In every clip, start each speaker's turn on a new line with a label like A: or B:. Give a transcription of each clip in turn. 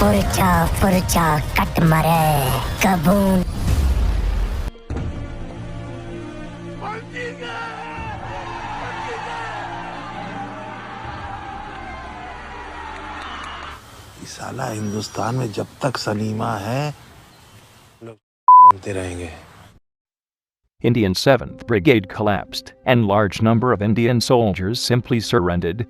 A: पुरचा पुरचा cut मरे कबून।
B: साला हिंदुस्तान में जब तक सलीमा है लोग बनते रहेंगे।
C: Indian 7th Brigade collapsed, and large number of Indian soldiers simply surrendered.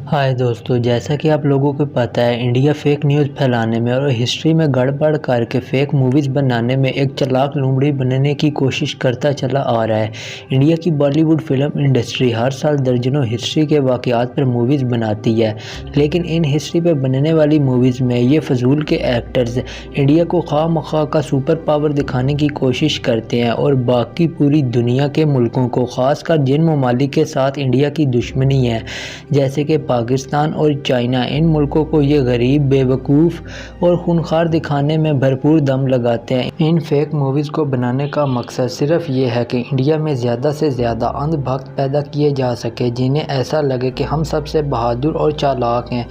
D: हाय दोस्तों, जैसा कि आप लोगों को पता है, इंडिया फेक न्यूज़ फैलाने में और हिस्ट्री में गड़बड़ करके फेक मूवीज़ बनाने में एक चालाक लोमड़ी बनने की कोशिश करता चला आ रहा है। इंडिया की बॉलीवुड फिल्म इंडस्ट्री हर साल दर्जनों हिस्ट्री के वाक़यात पर मूवीज़ बनाती है, लेकिन इन हिस्ट्री पर बनने वाली मूवीज़ में ये फजूल के एक्टर्स इंडिया को खामखा का सुपर पावर दिखाने की कोशिश करते हैं और बाकी पूरी दुनिया के मुल्कों को, ख़ासकर जिन ममालिक के साथ इंडिया की दुश्मनी है जैसे कि पाकिस्तान और चाइना, इन मुल्कों को ये गरीब, बेवकूफ़ और खूनखार दिखाने में भरपूर दम लगाते हैं। इन फेक मूवीज़ को बनाने का मकसद सिर्फ ये है कि इंडिया में ज़्यादा से ज़्यादा अंधभक्त पैदा किए जा सके, जिन्हें ऐसा लगे कि हम सबसे बहादुर और चालाक हैं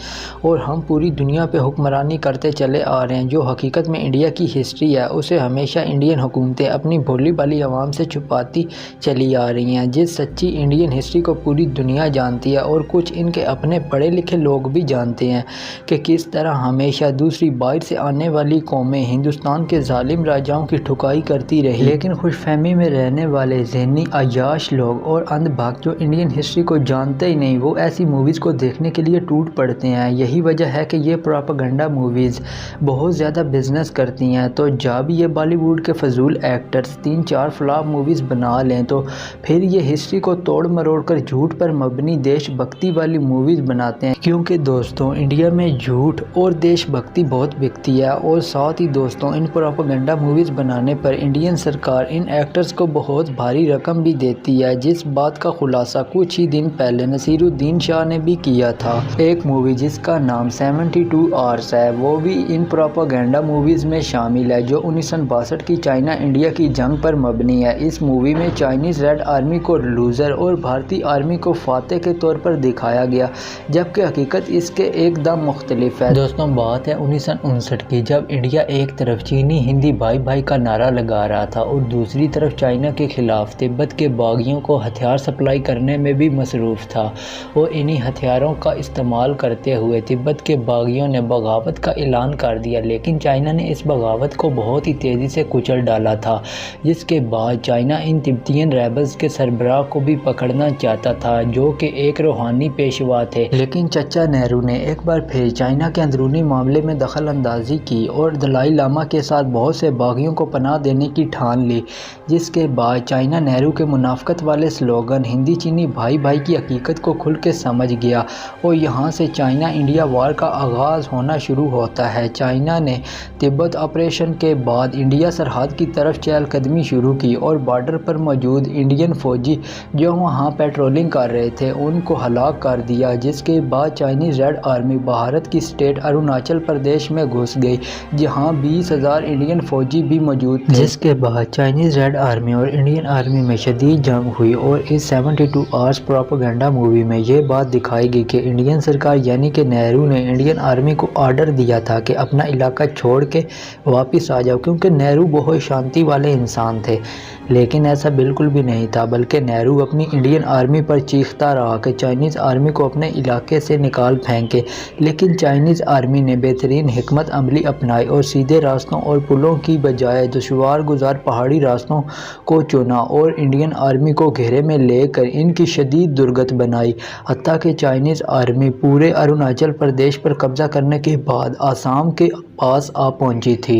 D: और हम पूरी दुनिया पे हुक्मरानी करते चले आ रहे हैं। जो हकीकत में इंडिया की हिस्ट्री है उसे हमेशा इंडियन हुकूमतें अपनी भोली भाली आवाम से छुपाती चली आ रही हैं। जिस सच्ची इंडियन हिस्ट्री को पूरी दुनिया जानती है और कुछ इनके अपने पढ़े लिखे लोग भी जानते हैं कि किस तरह हमेशा दूसरी बाहर से आने वाली कौमें हिंदुस्तान के जालिम राजाओं की ठुकाई करती रही, लेकिन खुशफहमी में रहने वाले ज़हनी अय्याश लोग और अंधभक्त जो इंडियन हिस्ट्री को जानते ही नहीं, वो ऐसी मूवीज़ को देखने के लिए टूट पड़ते हैं। यही वजह है कि ये प्रोपेगेंडा मूवीज़ बहुत ज़्यादा बिजनेस करती हैं। तो जब ये बॉलीवुड के फजूल एक्टर्स 3-4 फ्लॉप मूवीज़ बना लें तो फिर ये हिस्ट्री को तोड़ मरोड़ कर झूठ पर मबनी देशभक्ति वाली मूवीज़ बनाते हैं, क्योंकि दोस्तों इंडिया में झूठ और देशभक्ति बहुत बिकती है। और साथ ही दोस्तों, इन प्रोपेगेंडा मूवीज़ बनाने पर इंडियन सरकार इन एक्टर्स को बहुत भारी रकम भी देती है, जिस बात का खुलासा कुछ ही दिन पहले नसीरुद्दीन शाह ने भी किया था। एक मूवी जिसका नाम 72 आवर्स है, वो भी इन प्रोपेगेंडा मूवीज़ में शामिल है, जो 1962 की चाइना इंडिया की जंग पर मबनी है। इस मूवी में चाइनीज़ रेड आर्मी को लूज़र और भारतीय आर्मी को फातेह के तौर पर दिखाया गया, जबकि हकीकत इसके एकदम मुख्तलिफ है। दोस्तों, बात है 1959 की, जब इंडिया एक तरफ चीनी हिंदी भाई भाई का नारा लगा रहा था और दूसरी तरफ चाइना के खिलाफ तिब्बत के बागियों को हथियार सप्लाई करने में भी मसरूफ़ था। और इन्हीं हथियारों का इस्तेमाल करते हुए तिब्बत के बागियों ने बगावत का ऐलान कर दिया, लेकिन चाइना ने इस बगावत को बहुत ही तेज़ी से कुचल डाला था, जिसके बाद चाइना इन तिब्बतियन रेबल्स के सरबराह को भी पकड़ना चाहता था, जो कि एक रूहानी पेशवा थे। लेकिन चचा नेहरू ने एक बार फिर चाइना के अंदरूनी मामले में दखल अंदाजी की और दलाई लामा के साथ बहुत से बागियों को पनाह देने की ठान ली, जिसके बाद चाइना नेहरू के मुनाफकत वाले स्लोगन हिंदी चीनी भाई भाई की हकीकत को खुल के समझ गया और यहाँ से चाइना इंडिया वार का आगाज़ होना शुरू होता है। चाइना ने तिब्बत ऑपरेशन के बाद इंडिया सरहद की तरफ चहलकदमी शुरू की और बॉर्डर पर मौजूद इंडियन फौजी जो वहाँ पेट्रोलिंग कर रहे थे उनको हलाक कर दिया, जिसके बाद चाइनीज़ रेड आर्मी भारत की स्टेट अरुणाचल प्रदेश में घुस गई, जहां 20,000 इंडियन फौजी भी मौजूद थे। जिसके बाद चाइनीज़ रेड आर्मी और इंडियन आर्मी में शदीद जंग हुई और इस 72 आवर्स प्रोपेगेंडा मूवी में ये बात दिखाई गई कि इंडियन सरकार यानी कि नेहरू ने इंडियन आर्मी को ऑर्डर दिया था कि अपना इलाका छोड़ के वापस आ जाओ, क्योंकि नेहरू बहुत शांति वाले इंसान थे। लेकिन ऐसा बिल्कुल भी नहीं था, बल्कि नेहरू अपनी इंडियन आर्मी पर चीखता रहा कि चाइनीज़ आर्मी को अपने इलाके से निकाल फेंके, लेकिन चाइनीज़ आर्मी ने बेहतरीन हिकमत अमली अपनाई और सीधे रास्तों और पुलों की बजाय दुश्वार गुजार पहाड़ी रास्तों को चुना और इंडियन आर्मी को घेरे में लेकर इनकी शदीद दुर्गत बनाई, हत्ता कि चाइनीज़ आर्मी पूरे अरुणाचल प्रदेश पर कब्जा करने के बाद आसाम के पास आ पहुंची थी।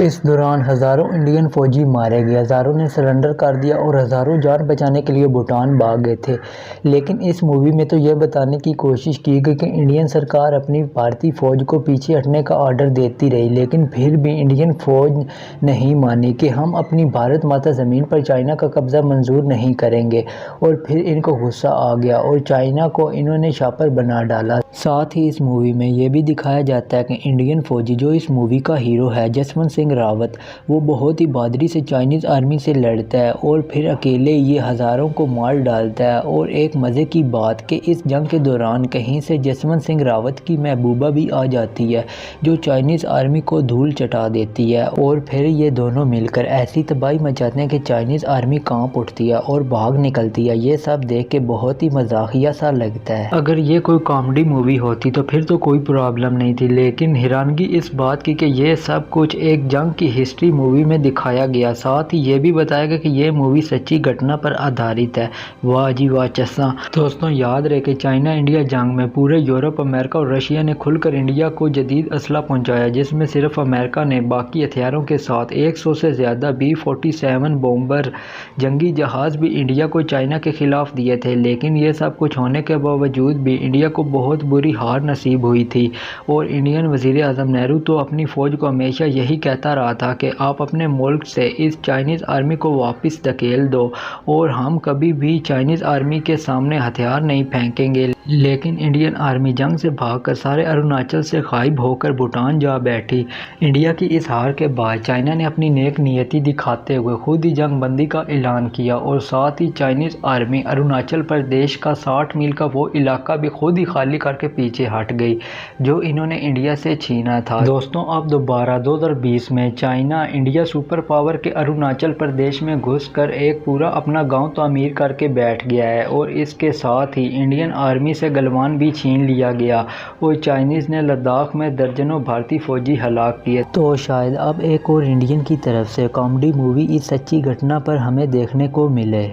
D: इस दौरान हज़ारों इंडियन फौजी मारे गए, हज़ारों ने सरेंडर कर दिया और हज़ारों जान बचाने के लिए भूटान भाग गए थे। लेकिन इस मूवी में तो यह बताने की कोशिश की गई कि इंडियन सरकार अपनी भारतीय फ़ौज को पीछे हटने का ऑर्डर देती रही, लेकिन फिर भी इंडियन फ़ौज नहीं मानी कि हम अपनी भारत माता ज़मीन पर चाइना का कब्ज़ा मंजूर नहीं करेंगे। और फिर इनको गुस्सा आ गया और चाइना को इन्होंने शापर बना डाला। ساتھ ہی اس مووی میں یہ بھی دکھایا جاتا ہے کہ انڈین فوجی جو اس مووی کا ہیرو ہے جسونت سنگھ راوت، وہ بہت ہی بہادری سے چائنیز آرمی سے لڑتا ہے اور پھر اکیلے یہ ہزاروں کو مار ڈالتا ہے۔ اور ایک مزے کی بات کہ اس جنگ کے دوران کہیں سے جسونت سنگھ راوت کی محبوبہ بھی آ جاتی ہے جو چائنیز آرمی کو دھول چٹا دیتی ہے، اور پھر یہ دونوں مل کر ایسی تباہی مچاتے ہیں کہ چائنیز آرمی کانپ اٹھتی ہے اور بھاگ نکلتی ہے۔ یہ سب دیکھ کے بہت ہی مزاحیہ سا لگتا ہے۔ اگر یہ کوئی کامیڈی مووی ہوتی تو پھر تو کوئی پرابلم نہیں تھی، لیکن حیرانگی اس بات کی کہ یہ سب کچھ ایک جنگ کی ہسٹری مووی میں دکھایا گیا، ساتھ ہی یہ بھی بتایا گیا کہ یہ مووی سچی گھٹنا پر آدھارت ہے۔ واہ جی واہ چساں۔ دوستوں یاد رہے کہ چائنا انڈیا جنگ میں پورے یورپ، امریکہ اور رشیا نے کھل کر انڈیا کو جدید اسلحہ پہنچایا، جس میں صرف امریکہ نے باقی ہتھیاروں کے ساتھ 100 سے زیادہ B-47 بومبر جنگی جہاز بھی انڈیا کو چائنا کے خلاف دیے تھے۔ لیکن یہ سب کچھ ہونے کے باوجود بھی انڈیا کو بہت بری ہار نصیب ہوئی تھی، اور انڈین وزیر اعظم نہرو تو اپنی فوج کو ہمیشہ یہی کہتا رہا تھا کہ آپ اپنے ملک سے اس چائنیز آرمی کو واپس دھکیل دو اور ہم کبھی بھی چائنیز آرمی کے سامنے ہتھیار نہیں پھینکیں گے۔ لیکن انڈین آرمی جنگ سے بھاگ کر سارے اروناچل سے غائب ہو کر بھوٹان جا بیٹھی۔ انڈیا کی اس ہار کے بعد چائنا نے اپنی نیک نیتی دکھاتے ہوئے خود ہی جنگ بندی کا اعلان کیا، اور ساتھ ہی چائنیز آرمی اروناچل پردیش کا 60 میل کا وہ علاقہ بھی خود ہی خالی کر کے پیچھے ہٹ گئی جو انہوں نے انڈیا سے چھینا تھا۔ دوستوں اب دوبارہ 2020 میں چائنا انڈیا سپر پاور کے اروناچل پردیش میں گھس کر ایک پورا اپنا گاؤں تعمیر کر کے بیٹھ گیا ہے، اور اس کے ساتھ ہی انڈین آرمی سے گلوان بھی چھین لیا گیا، اور چائنیز نے لداخ میں درجنوں بھارتی فوجی ہلاک کیے۔ تو شاید اب ایک اور انڈین کی طرف سے کامیڈی مووی اس سچی گھٹنا پر ہمیں دیکھنے کو ملے۔